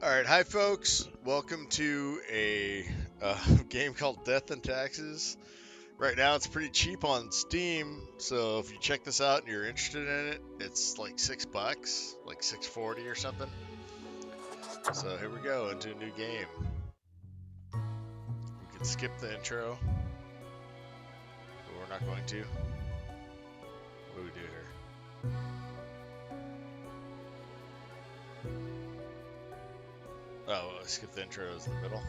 All right, hi folks. Welcome to a game called Death and Taxes. Right now, it's pretty cheap on Steam, so if you check this out and you're interested in it, it's like $6, like 6.40 or something. So here we go into a new game. We can skip the intro, but we're not going to. What do we do here? Oh, skip the intro is in the middle.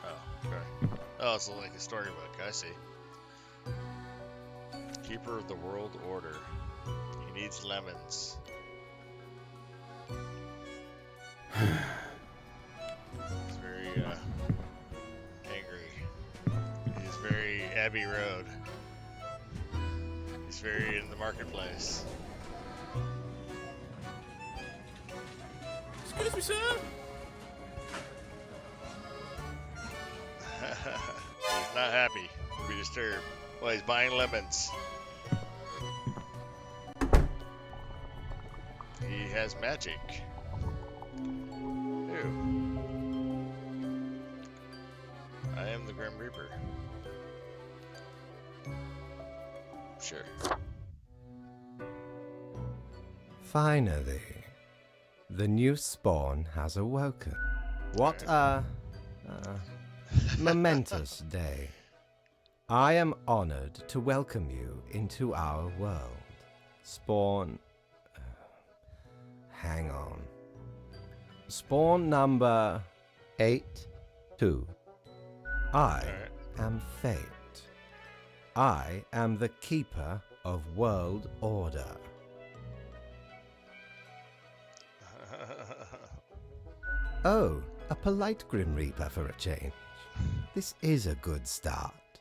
Oh, okay. Oh, it's like a storybook. I see. Keeper of the World Order. He needs lemons. He's very angry. He's very Abbey Road. He's very in the marketplace. Excuse me, sir. He's not happy. He'll be disturbed. Well, he's buying lemons. He has magic. Ew. I am the Grim Reaper. Sure. Finally, the new spawn has awoken. What a momentous day. I am honored to welcome you into our world. Spawn. Hang on. Spawn number 8-2. I am Fate. I am the keeper of world order. Oh, a polite Grim Reaper for a change. This is a good start.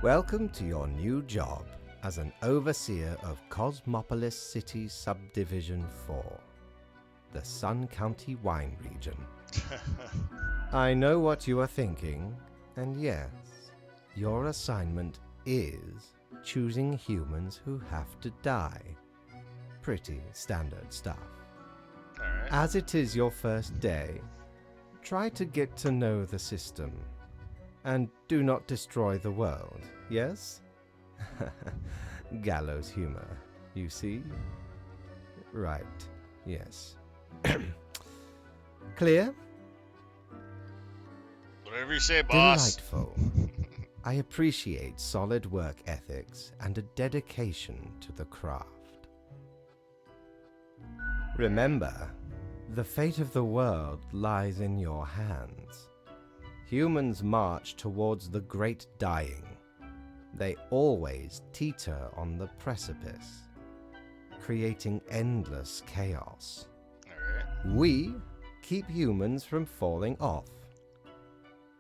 Welcome to your new job as an overseer of Cosmopolis City Subdivision 4, the Sun County Wine Region. I know what you are thinking, and yes, your assignment is choosing humans who have to die. Pretty standard stuff. Alright. As it is your first day, try to get to know the system, and do not destroy the world, yes? Gallows humor, you see? Right, yes. Clear? Whatever you say, boss. Delightful. I appreciate solid work ethics and a dedication to the craft. Remember, the fate of the world lies in your hands. Humans march towards the great dying. They always teeter on the precipice, creating endless chaos. Alright. We keep humans from falling off.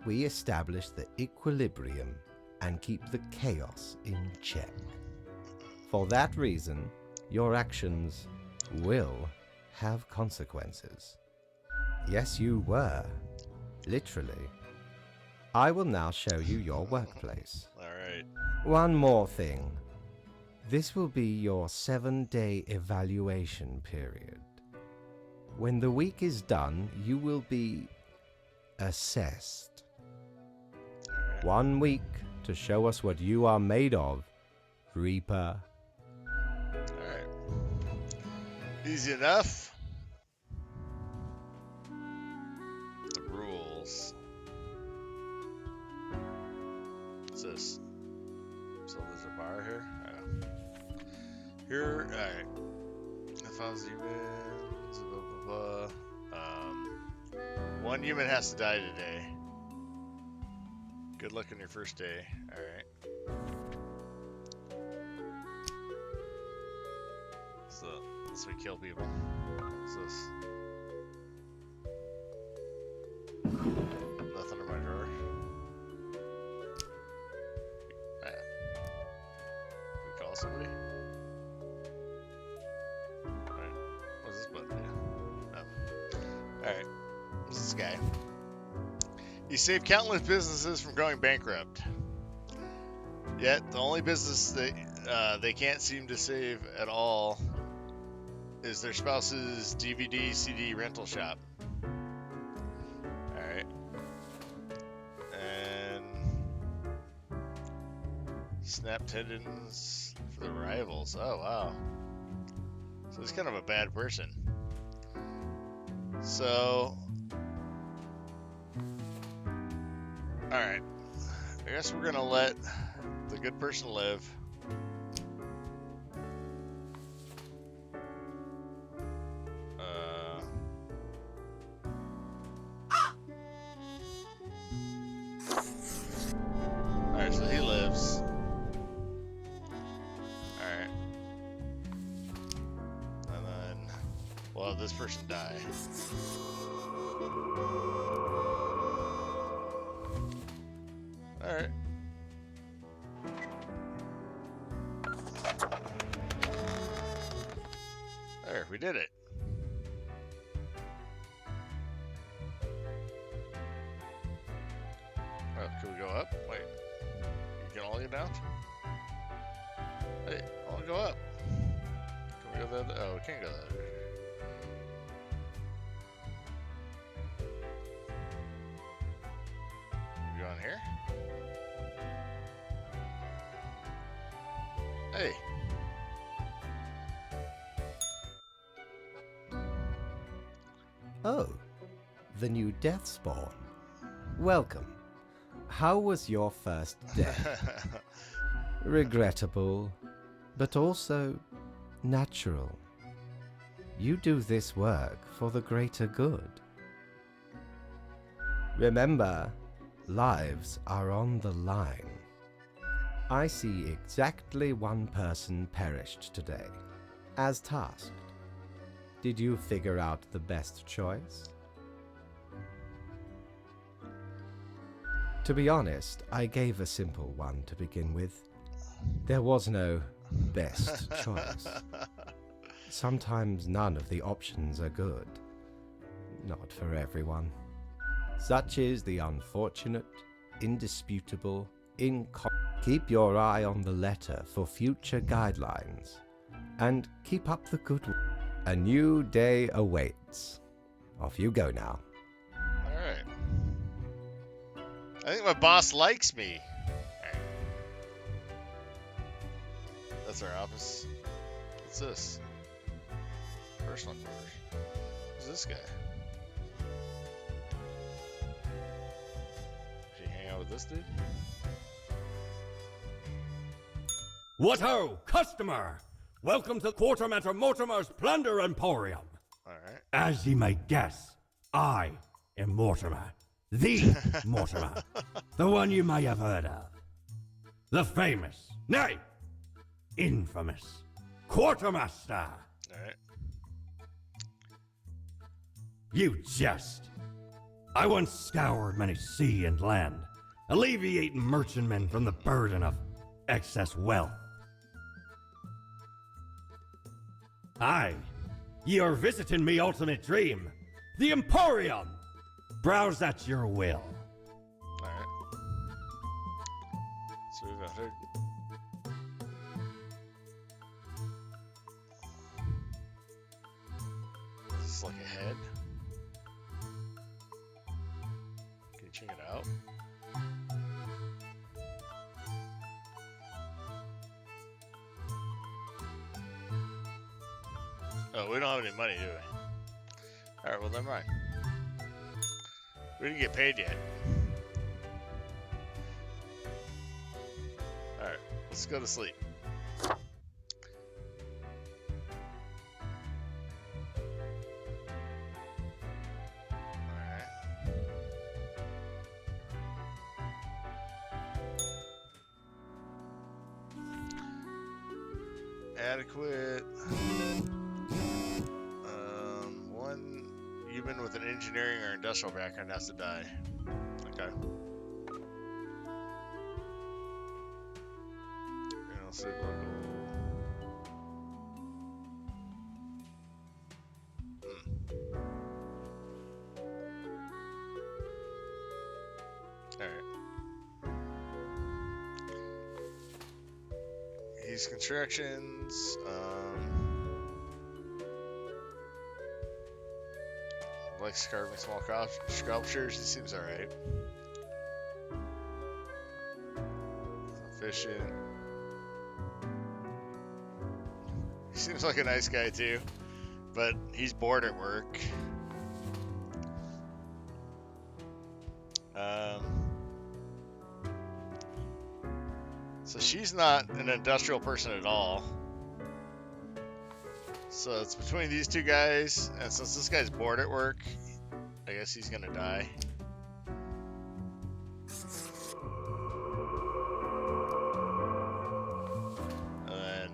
We establish the equilibrium and keep the chaos in check. For that reason, your actions will have consequences. Yes, you were. Literally. I will now show you your workplace. Alright. One more thing. This will be your 7-day evaluation period. When the week is done, you will be assessed. 1 week to show us what you are made of, Reaper. Alright. Easy enough. The rules. What's this? So there's a bar here? Oh. Here, alright. If I was human, blah, blah, blah. One human has to die today. Good luck on your first day. Alright. So, unless we kill people. What's this? Nothing in my drawer. Alright. We call somebody? Alright. What's this button do? Oh. Alright. What's this guy? You save countless businesses from going bankrupt. Yet, the only business they can't seem to save at all is their spouse's DVD CD rental shop. All right. And snap tendons for the rivals. Oh wow. So he's kind of a bad person. So, all right. I guess we're gonna let the good person live. Alright, so he lives. Alright. And then we'll have this person die. Alright. There, we did it. Oh, can we go up? Wait. You can only go down? Hey, I want to go up. Can we go the other? Oh, we can't go the other. Go on here? Hey. Oh, the new death spawn. Welcome. How was your first death? Regrettable, but also natural. You do this work for the greater good. Remember, lives are on the line. I see exactly one person perished today, as tasked. Did you figure out the best choice? To be honest, I gave a simple one to begin with. There was no best choice. Sometimes none of the options are good. Not for everyone. Such is the unfortunate, indisputable, Keep your eye on the letter for future guidelines. And keep up the good work. A new day awaits. Off you go now. Alright. I think my boss likes me. Right. That's our office. What's this? Personal quarters. Who's this guy? Should you hang out with this dude? What ho, customer! Welcome to Quartermaster Mortimer's Plunder Emporium. Alright. As ye may guess, I am Mortimer. The Mortimer. The one you may have heard of. The famous, nay, infamous Quartermaster. Alright. You jest. I once scoured many sea and land, alleviating merchantmen from the burden of excess wealth. Aye, ye are visiting me ultimate dream, the Emporium. Browse at your will. Alright. So we've got her. Is this like a head? Can you check it out? Oh, we don't have any money, do we? Alright, well, never mind. We didn't get paid yet. Alright, let's go to sleep. Alright. Adequate. One human with an engineering or industrial background has to die. Okay. Sleep local. Alright. He's constructions. Likes carving small sculptures. He seems alright. Efficient. He seems like a nice guy too, but he's bored at work. So she's not an industrial person at all. So it's between these two guys, and since this guy's bored at work, I guess he's gonna die. And then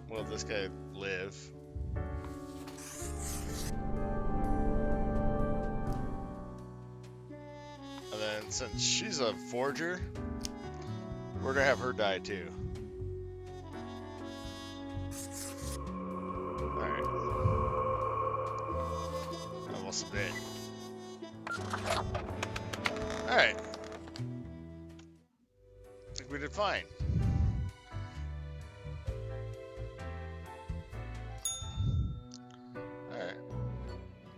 will this guy live? And then since she's a forger, we're gonna have her die too. Alright. I will submit. Alright. I think we did fine. Alright.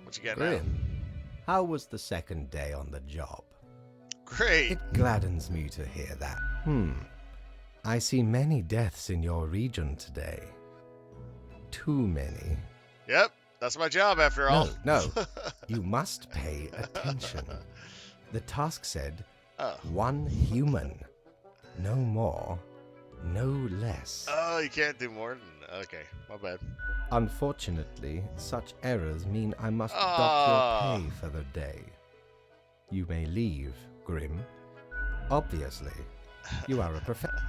What you got now? Grim, how was the second day on the job? Great! It gladdens me to hear that. I see many deaths in your region today. Too many. Yep, that's my job after all. No. You must pay attention. The task said, Oh. 1 human. No more, no less. Oh, you can't do more than... Okay, my bad. Unfortunately, such errors mean I must dock Ah. your pay for the day. You may leave, Grim. Obviously, you are a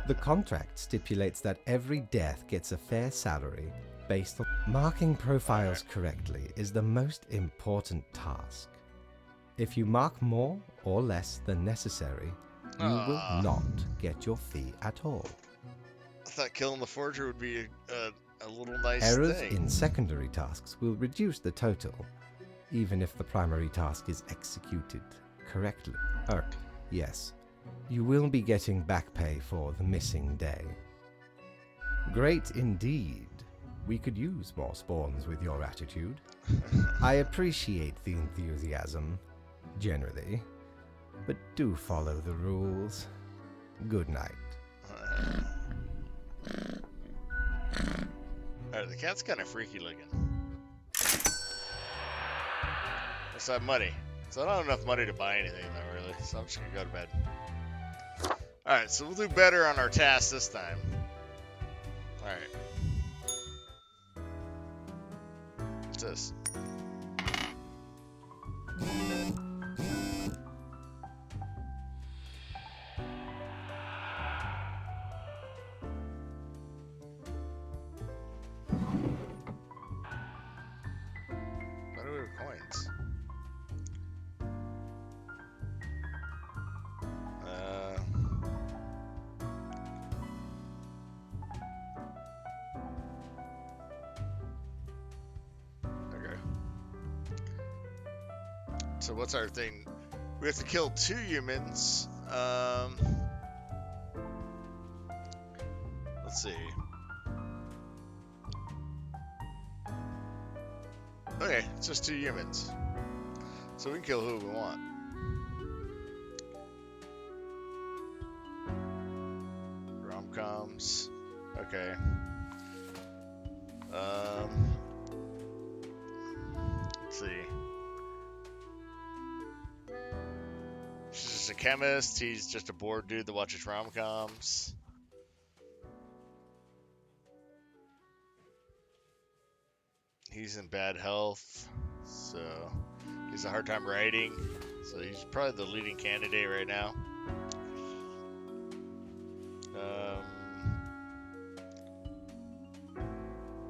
The contract stipulates that every death gets a fair salary based on... Marking profiles correctly is the most important task. If you mark more or less than necessary, you will not get your fee at all. I thought killing the forger would be a little nice Errors thing. in secondary tasks will reduce the total, even if the primary task is executed correctly. Yes, you will be getting back pay for the missing day. Great indeed. We could use more spawns with your attitude. I appreciate the enthusiasm, generally, but do follow the rules. Good night. Alright, the cat's kind of freaky looking. What's that money? So I don't have enough money to buy anything though, really, so I'm just gonna go to bed. Alright, so we'll do better on our task this time. Alright. What's this? Why do we have coins? Okay. So what's our thing? We have to kill 2 humans. Let's see. Okay, it's just 2 humans. So we can kill who we want. Rom-coms. Okay. Let's see. She's just a chemist. He's just a bored dude that watches rom-coms. He's in bad health, so he's a hard time writing. So he's probably the leading candidate right now.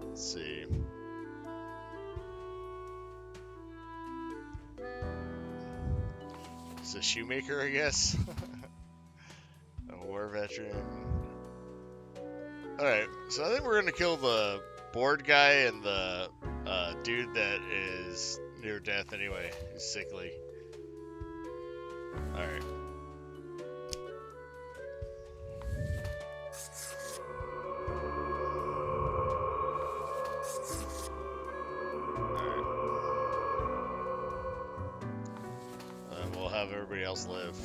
Let's see. He's a shoemaker, I guess. A war veteran. Alright, so I think we're gonna kill the bored guy and the dude that is near death anyway. He's sickly. Alright. everybody else live.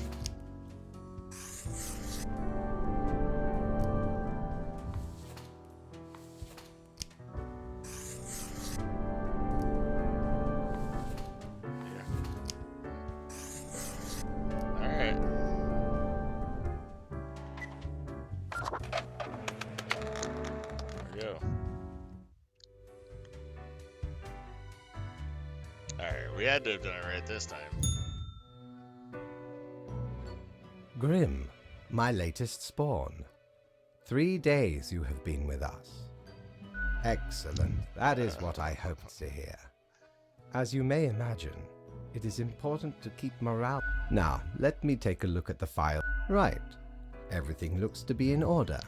Alright. There we go. Alright, we had to have done it right this time. Grim, my latest spawn. 3 days you have been with us. Excellent. That is what I hoped to hear. As you may imagine, it is important to keep morale. Now, let me take a look at the file. Right. Everything looks to be in order.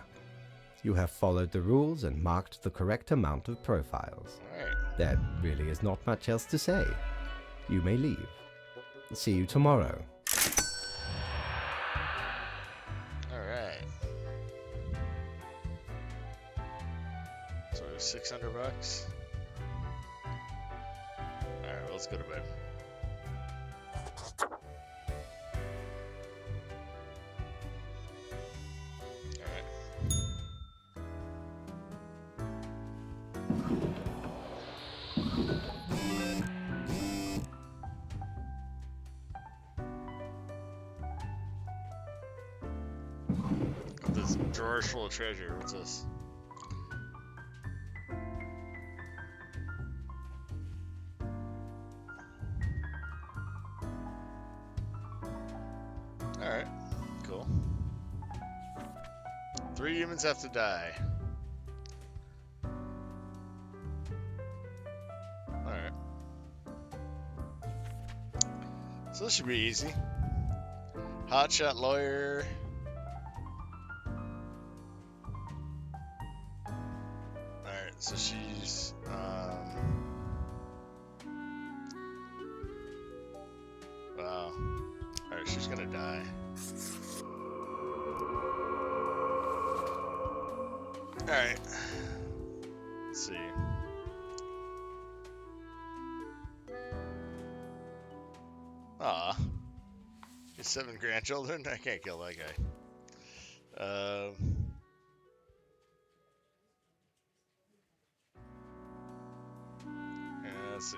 You have followed the rules and marked the correct amount of profiles. Alright. There really is not much else to say. You may leave. See you tomorrow. Alright. So $600. Alright, let's go to bed. This drawer full of treasure. What's this? Alright, cool. 3 humans have to die. Alright. So this should be easy. Hotshot lawyer. So she's, wow. Alright, she's gonna die. Alright. Let's see. Aw. He's 7 grandchildren? I can't kill that guy. Let's see.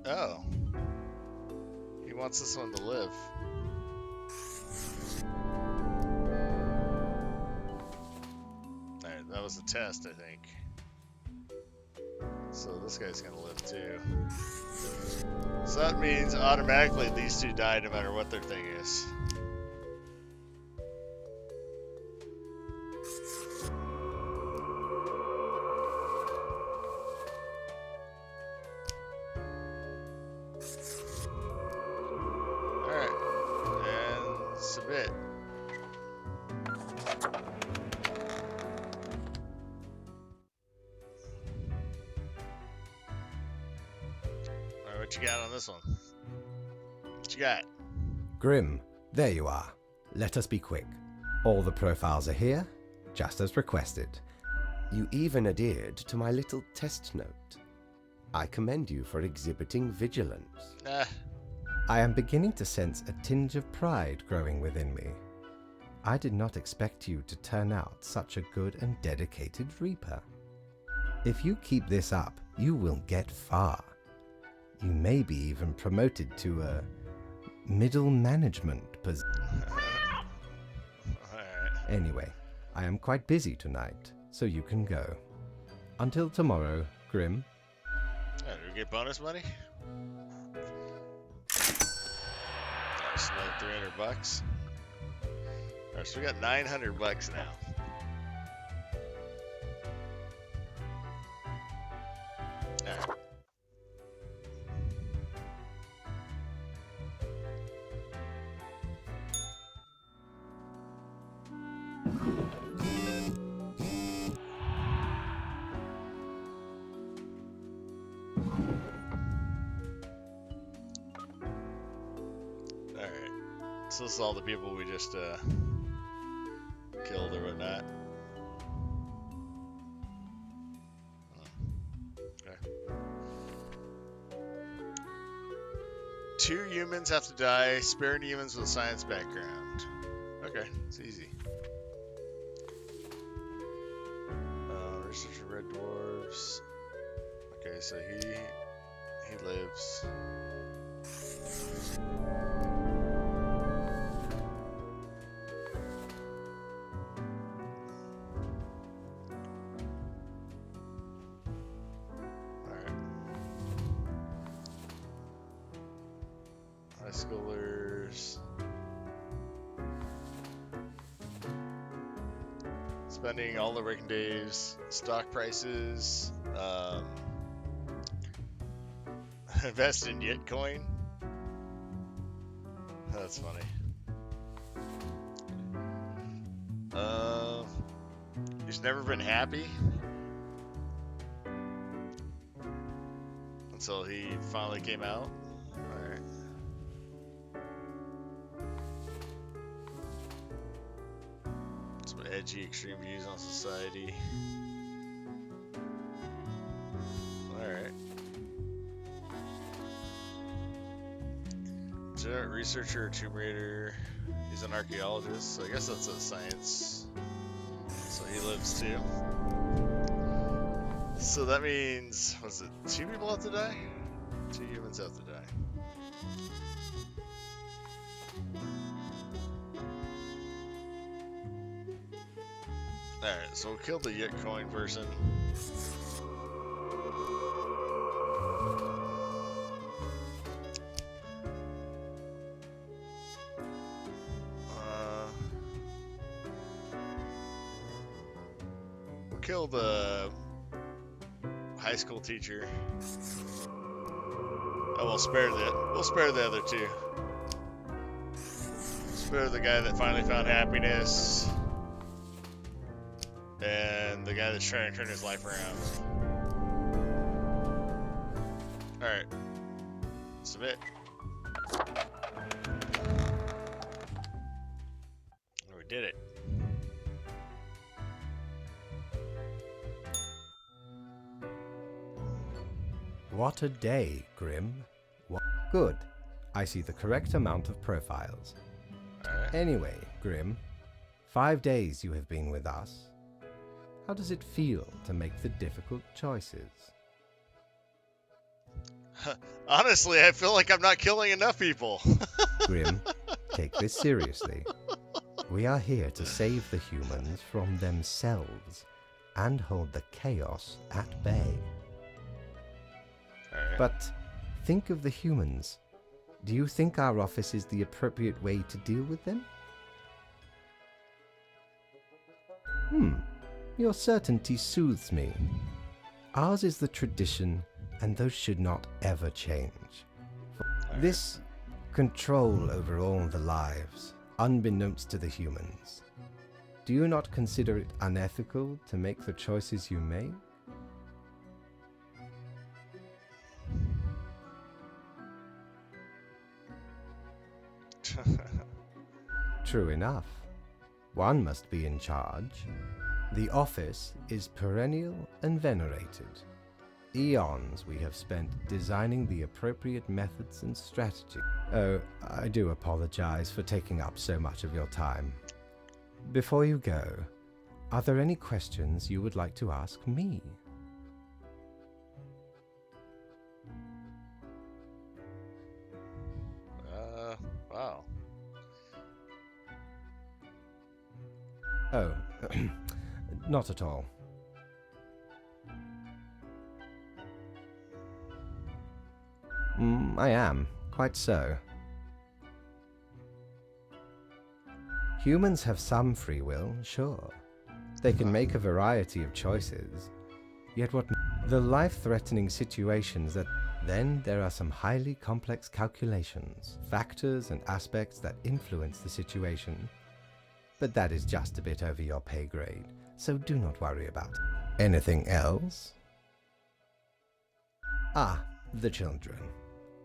Oh. He wants this one to live. Alright, that was a test, I think. So this guy's gonna live too. So that means automatically these two die no matter what their thing is. Submit. Alright, what you got on this one? What you got? Grim, there you are. Let us be quick. All the profiles are here, just as requested. You even adhered to my little test note. I commend you for exhibiting vigilance. I am beginning to sense a tinge of pride growing within me. I did not expect you to turn out such a good and dedicated Reaper. If you keep this up, you will get far. You may be even promoted to a middle management position. Anyway, I am quite busy tonight, so you can go. Until tomorrow, Grim. Do we get bonus money? That's another $300. Alright, so we got $900 now. Alright. So this is all the people we just killed or whatnot. 2 humans have to die. Sparing humans with a science background. Okay, it's easy. Researcher red dwarves. Okay, so he lives. High schoolers. Spending all the working days, stock prices, invest in Yitcoin. That's funny. He's never been happy until he finally came out. Alright. Some edgy, extreme views on society. Alright. Genetic researcher, Tomb Raider. He's an archaeologist, so I guess that's a science. So he lives too. So that means, was it 2 people have to die? 2 humans have to die. Alright, so we'll kill the Yitcoin person. We'll kill the high school teacher. Oh, we'll spare the other 2. Spare the guy that finally found happiness. And the guy that's trying to turn his life around. Alright. Submit. We did it. What a day, Grim. Good. I see the correct amount of profiles. Alright. Anyway, Grim, 5 days you have been with us. How does it feel to make the difficult choices? Honestly, I feel like I'm not killing enough people. Grim, take this seriously. We are here to save the humans from themselves and hold the chaos at bay. Alright. But think of the humans. Do you think our office is the appropriate way to deal with them? Your certainty soothes me. Ours is the tradition, and those should not ever change. This control over all the lives, unbeknownst to the humans. Do you not consider it unethical to make the choices you made? True enough. One must be in charge. The office is perennial and venerated. Eons we have spent designing the appropriate methods and strategy. Oh, I do apologize for taking up so much of your time. Before you go, are there any questions you would like to ask me? Wow. Oh, not at all. I am, quite so. Humans have some free will, sure. They can make a variety of choices. Yet the life-threatening situations that... Then there are some highly complex calculations, factors and aspects that influence the situation. But that is just a bit over your pay grade, so do not worry about it. Anything else? Ah, the children.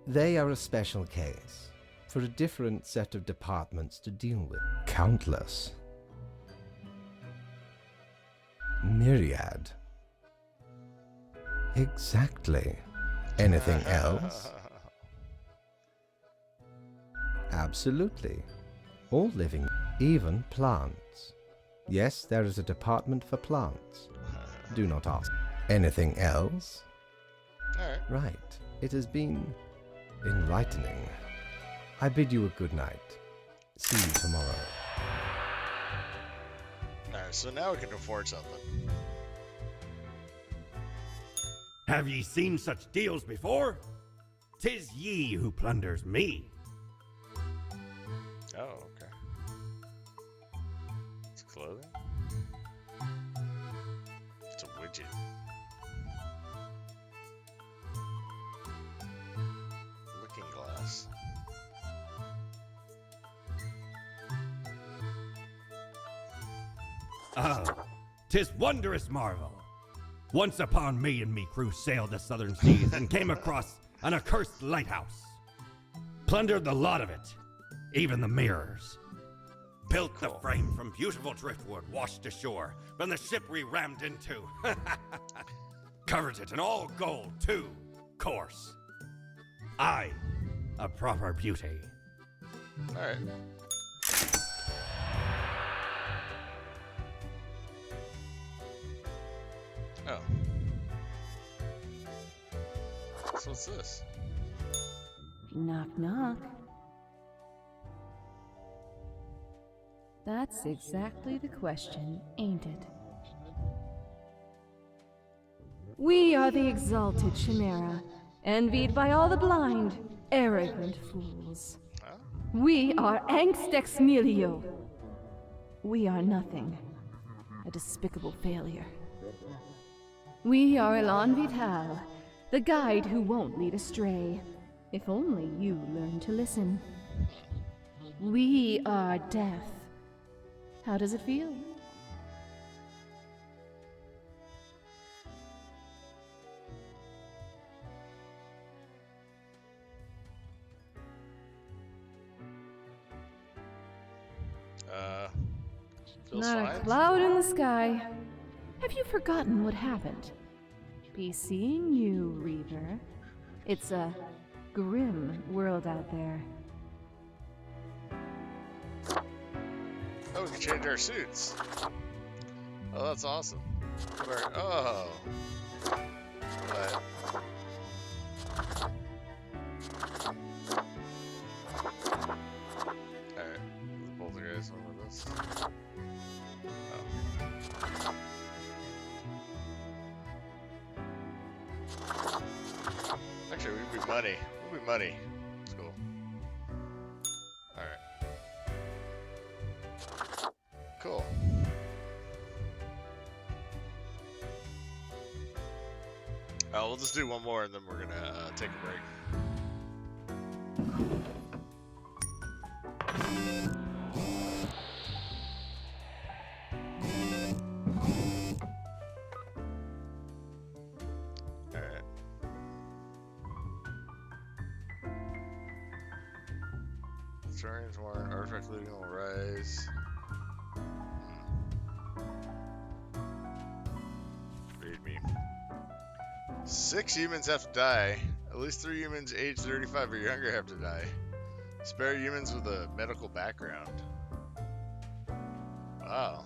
They are a special case, for a different set of departments to deal with. Countless. Myriad. Exactly. Anything else? Absolutely. All living, even plants. Yes, there is a department for plants. Do not ask. Anything else? Alright. Right. It has been enlightening. I bid you a good night. See you tomorrow. Alright, so now we can afford something. Have ye seen such deals before? 'Tis ye who plunders me. Oh, okay. It's clothing? It's a widget. Looking glass. Oh, 'tis wondrous marvel. Once upon me and me crew sailed the southern seas and came across an accursed lighthouse. Plundered the lot of it, even the mirrors. Built the frame from beautiful driftwood washed ashore from the ship we rammed into. Covered it in all gold, too, course. Aye, a proper beauty. Alright. Oh. So what's this? Knock, knock. That's exactly the question, ain't it? We are the exalted Chimera, envied by all the blind, arrogant fools. Huh? We are Angst Ex Nihilo. We are nothing. A despicable failure. We are Elan Vital, the guide who won't lead astray. If only you learn to listen. We are death. How does it feel? Feels Not fine. a cloud in the sky. Have you forgotten what happened? Be seeing you, Reaver. It's a grim world out there. Oh, we can change our suits. Oh, that's awesome. Oh. What? Alright. The poltergeist one with this. Oh. Actually, we'd be money. We'd be money. It's cool. Alright. Cool. We'll just do one more and then we're gonna take a break. Alright. Historians warn artifact looting will rise. Read me. 6 humans have to die. At least 3 humans aged 35 or younger have to die. Spare humans with a medical background. Wow.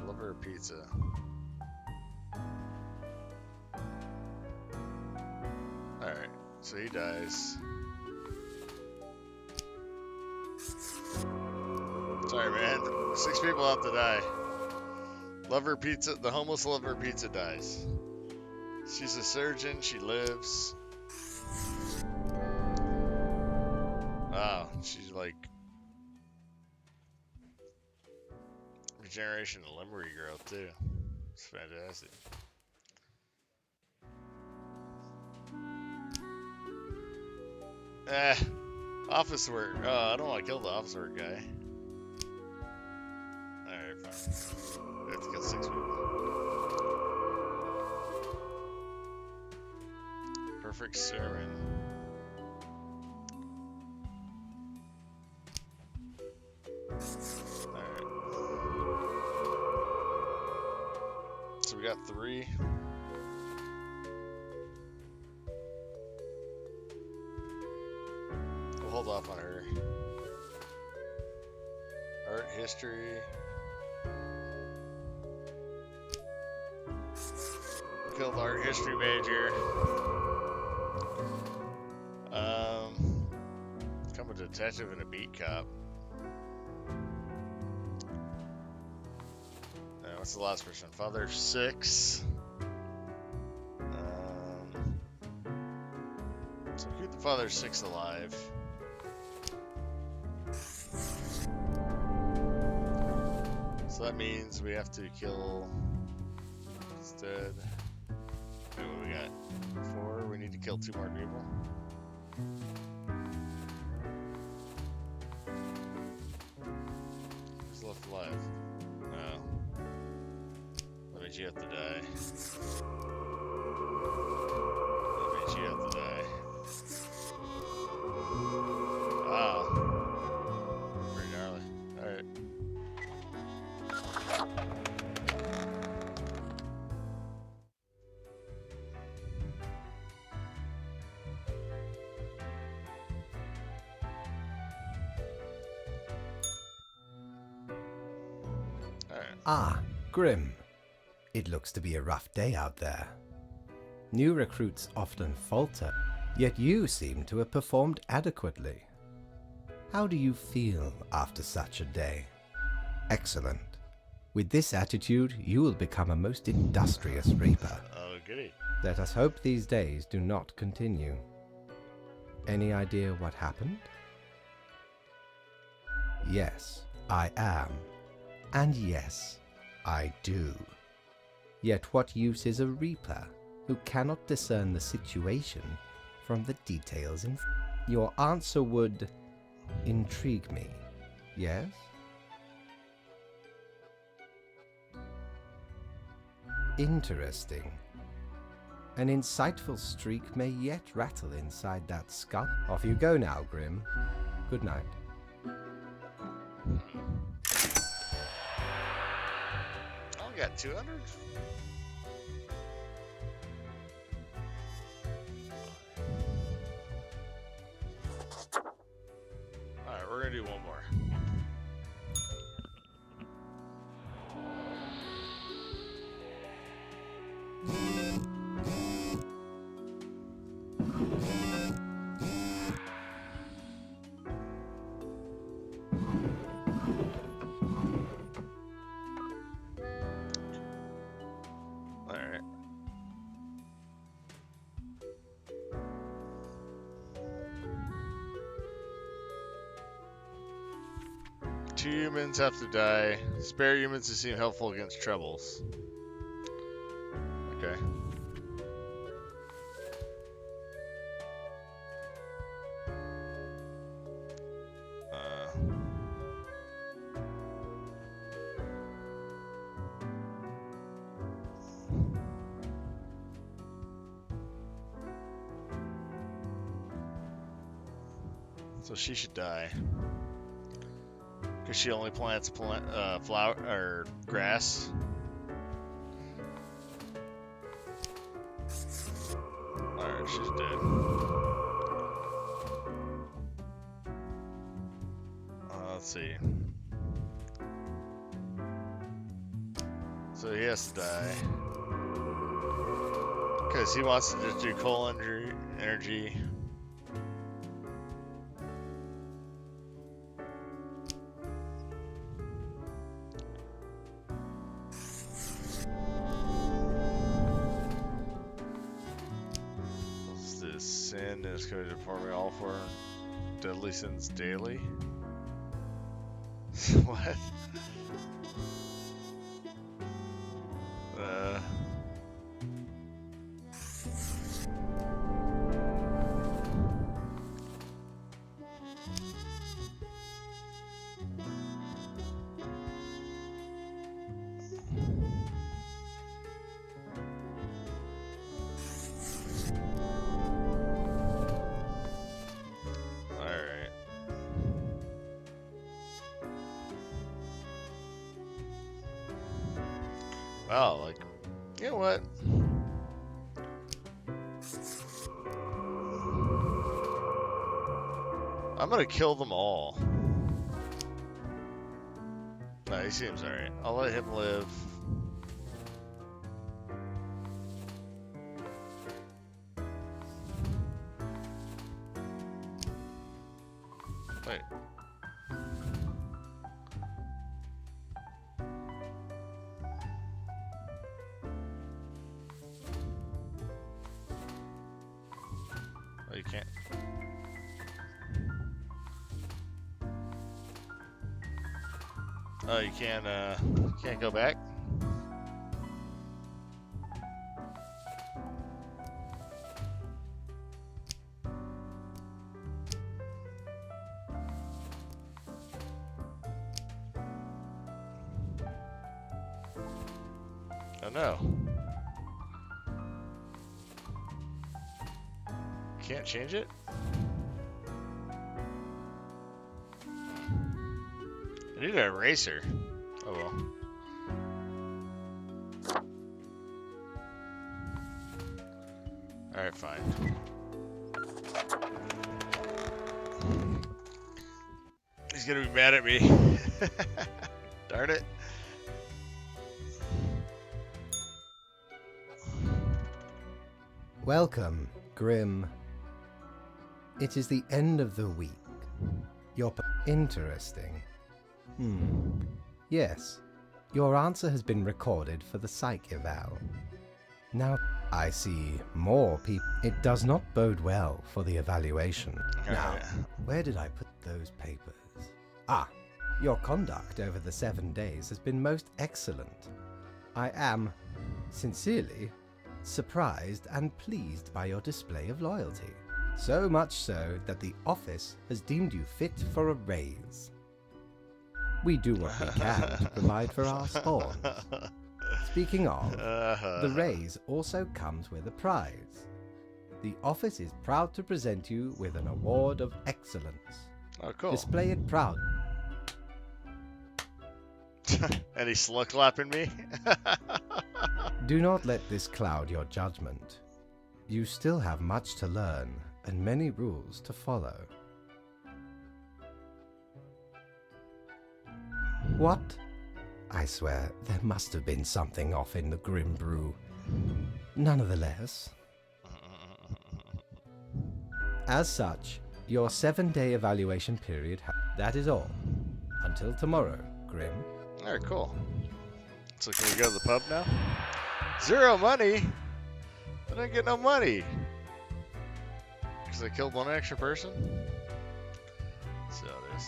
Liver pizza. Alright, so he dies. Sorry, man. 6 people have to die. Lover pizza, the homeless lover pizza dies. She's a surgeon, she lives. Wow, she's like regeneration of livery growth too. It's fantastic. Office work. Oh, I don't want to kill the office work guy. Alright, fine. We have to kill 6 people. Perfect sermon. Alright. So we got 3. history. Killed art history major. Become a detective and a beat cop. What's the last person? Father 6. So keep the Father 6 alive. So that means we have to kill instead. Wait, what we got? 4. We need to kill 2 more people. Who's left alive? No. That means you have to die. That means you have to die. Wow. Pretty gnarly. Alright. Ah, Grim. It looks to be a rough day out there. New recruits often falter, yet you seem to have performed adequately. How do you feel after such a day? Excellent. With this attitude, you will become a most industrious Reaper. Oh, goody. Let us hope these days do not continue. Any idea what happened? Yes, I am. And yes, I do. Yet what use is a Reaper who cannot discern the situation from the details in... Your answer would intrigue me, yes? Interesting. An insightful streak may yet rattle inside that skull. Off you go now, Grim. Good night. I got 200. Alright, we're gonna do one more. Alright. Two humans have to die. Spare humans to seem helpful against troubles. Okay. So she should die. Because she only plants flower or grass. Alright, she's dead. Let's see. So he has to die. Because he wants to just do coal energy. Sin is going to depart me all for deadly sins daily. What? Wow, like, you know what? I'm gonna kill them all. No, he seems alright. I'll let him live. Wait. Oh, you can't. Oh, you can't go back? Oh no. Can't change it? I need an eraser. Oh well. Alright, fine. He's gonna be mad at me. Darn it. Welcome, Grim. It is the end of the week. Interesting. Yes, your answer has been recorded for the psych eval. Now, I see more people. It does not bode well for the evaluation. Now, where did I put those papers? Ah, your conduct over the 7 days has been most excellent. I am, sincerely, surprised and pleased by your display of loyalty. So much so that the office has deemed you fit for a raise. We do what we can to provide for our spawns. Speaking of, the raise also comes with a prize. The office is proud to present you with an award of excellence. Oh, cool. Display it proud. And he's slug clapping me? Do not let this cloud your judgment. You still have much to learn and many rules to follow. What? I swear, there must have been something off in the Grim Brew. Nonetheless. As such, your 7-day evaluation period, that is all. Until tomorrow, Grim. Alright, cool. So can we go to the pub now? 0 money? I don't get no money. Because I killed one extra person? Let's see how it is.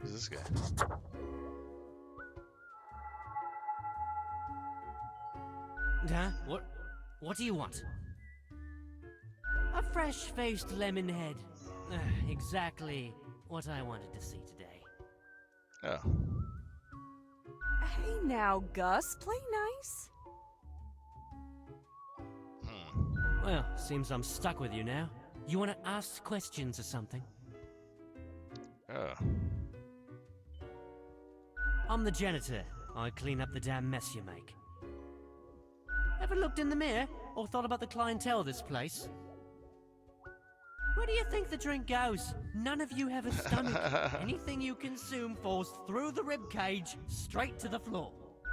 Who's this guy? Huh? What do you want? A fresh-faced lemon head. Exactly what I wanted to see today. Oh. Hey now, Gus, play nice. Well, seems I'm stuck with you now. You want to ask questions or something? Oh. I'm the janitor. I clean up the damn mess you make. Ever looked in the mirror or thought about the clientele of this place? Where do you think the drink goes? None of you have a stomach. Anything you consume falls through the rib cage straight to the floor.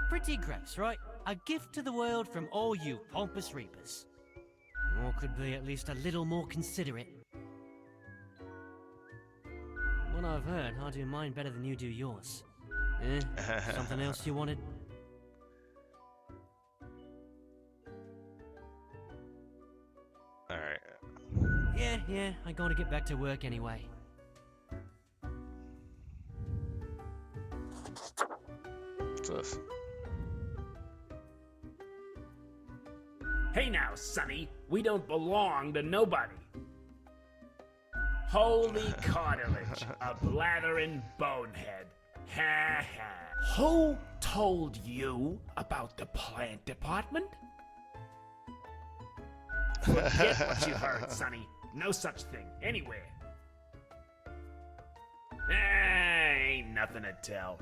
Pretty gross, right? A gift to the world from all you pompous reapers. Or could be at least a little more considerate. What I've heard, I do mine better than you do yours. Something else you wanted? Alright. Yeah, I gotta get back to work anyway. What's this? Hey now, Sonny, we don't belong to nobody. Holy cartilage, a blathering bonehead. Ha ha. Who told you about the plant department? Forget what you heard, Sonny. No such thing, anywhere. Ain't nothing to tell.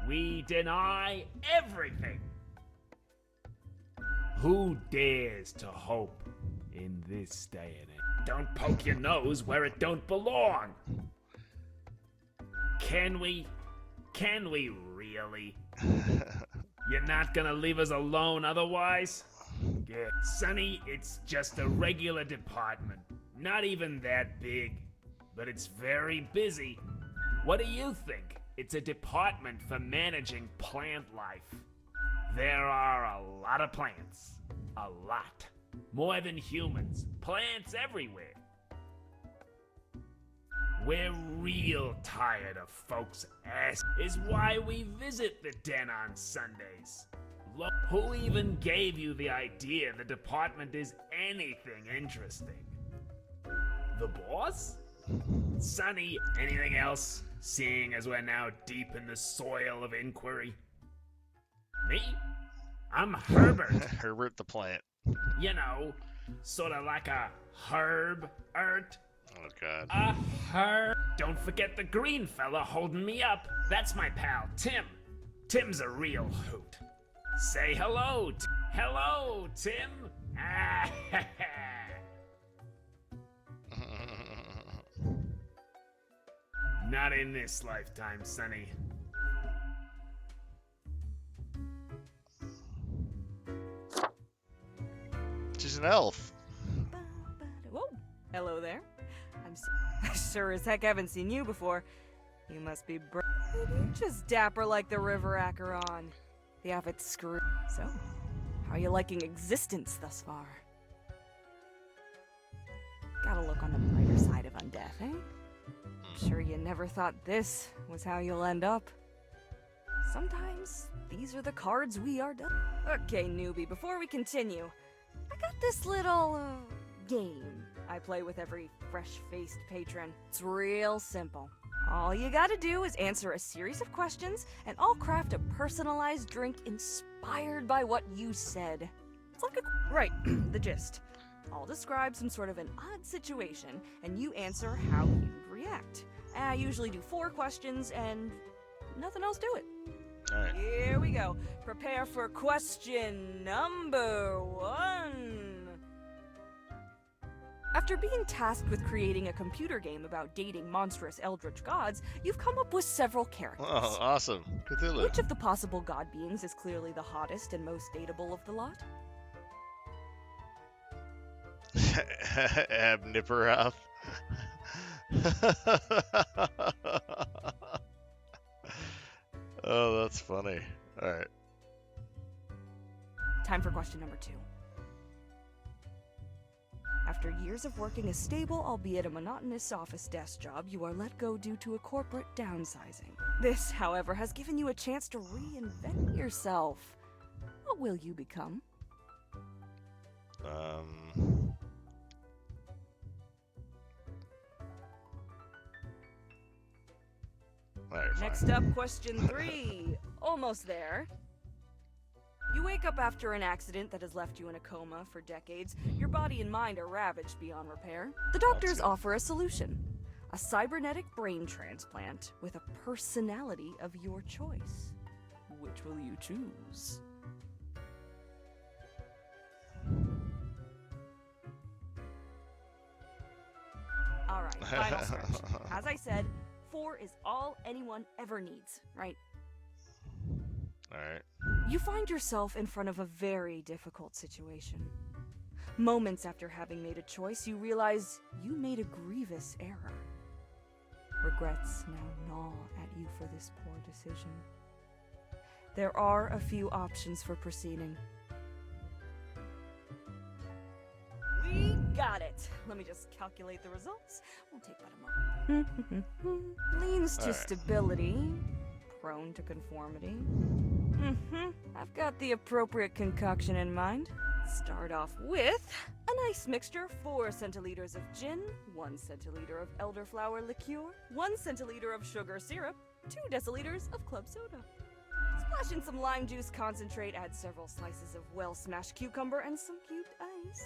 We deny everything. Who dares to hope in this day and age? Don't poke your nose where it don't belong. Can we really? You're not gonna leave us alone otherwise? Yeah. Sonny, it's just a regular department. Not even that big, but it's very busy. What do you think? It's a department for managing plant life. There are a lot of plants. A lot. More than humans. Plants everywhere. We're real tired of folks' ass. Is why we visit the den on Sundays. Who even gave you the idea the department is anything interesting? The boss? Sonny, anything else? Seeing as we're now deep in the soil of inquiry. Me? I'm Herbert. Herbert the plant. You know, sort of like a herb-ert. Oh god. A herb. Don't forget the green fella holding me up. That's my pal, Tim. Tim's a real hoot. Say hello. Hello, Tim. Ah, ha, ha. Not in this lifetime, Sonny. She's an elf. Whoa, hello there. I sure as heck haven't seen you before. You must be You're just dapper like the river Acheron. The avid screw. So, how are you liking existence thus far? Gotta look on the brighter side of undeath, eh? I'm sure you never thought this was how you'll end up. Sometimes, these are the cards we are dealt. Okay, newbie, before we continue, I got this little, game I play with every fresh-faced patron. It's real simple. All you gotta do is answer a series of questions, and I'll craft a personalized drink inspired by what you said. It's like a... Right, the gist. I'll describe some sort of an odd situation, and you answer how you'd react. I usually do 4 questions, and nothing else to it. Alright. Here we go. Prepare for question number 1. After being tasked with creating a computer game about dating monstrous eldritch gods, you've come up with several characters. Oh, awesome. Cthulhu. Which of the possible god beings is clearly the hottest and most dateable of the lot? Abnipperoth. Oh, that's funny. Alright. Time for question number 2. After years of working a stable, albeit a monotonous office desk job, you are let go due to a corporate downsizing. This, however, has given you a chance to reinvent yourself. What will you become? Alright, fine. Next up, question 3. Almost there. You wake up after an accident that has left you in a coma for decades. Your body and mind are ravaged beyond repair. The doctors offer a solution. A cybernetic brain transplant with a personality of your choice. Which will you choose? Alright, final stretch. As I said, 4 is all anyone ever needs, right? Alright. You find yourself in front of a very difficult situation. Moments after having made a choice, you realize you made a grievous error. Regrets now gnaw at you for this poor decision. There are a few options for proceeding. We got it! Let me just calculate the results. Won't take but a moment. Leans to stability. Prone to conformity. I've got the appropriate concoction in mind. Start off with a nice mixture: 4 centiliters of gin, 1 centiliter of elderflower liqueur, 1 centiliter of sugar syrup, 2 deciliters of club soda. Splash in some lime juice concentrate, add several slices of well-smashed cucumber and some cubed ice.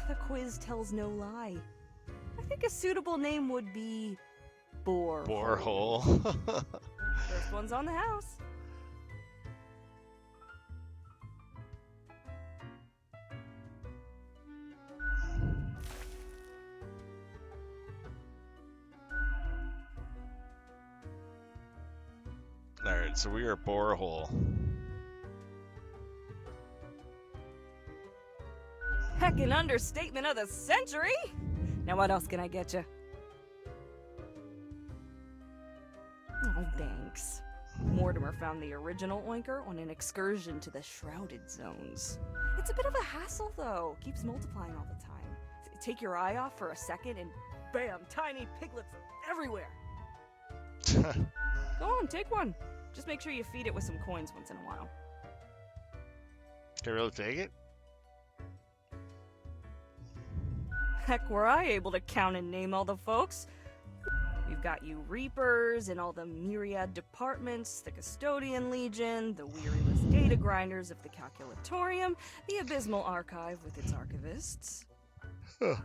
The quiz tells no lie. I think a suitable name would be Borehole. Borehole. First one's on the house. Alright, so we are borehole. Heckin' understatement of the century! Now what else can I get you? Oh, thanks. Mortimer found the original Oinker on an excursion to the Shrouded Zones. It's a bit of a hassle, though. Keeps multiplying all the time. Take your eye off for a second and bam, tiny piglets everywhere. Go on, take one. Just make sure you feed it with some coins once in a while. Can I really take it? Heck, were I able to count and name all the folks. We've got you Reapers and all the myriad departments, the Custodian Legion, the weariless data grinders of the Calculatorium, the Abysmal Archive with its archivists. Huh.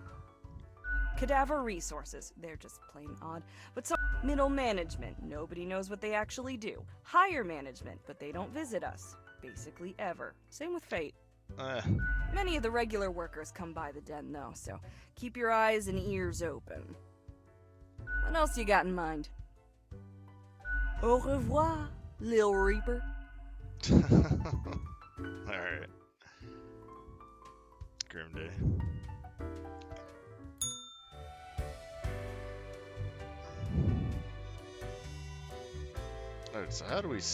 Cadaver Resources, they're just plain odd. But some middle management, nobody knows what they actually do. Higher management, but they don't visit us. Basically ever. Same with Fate. Many of the regular workers come by the den though, so keep your eyes and ears open. What else you got in mind? Au revoir, Lil Reaper. Alright. Grim Day. Alright, so how do we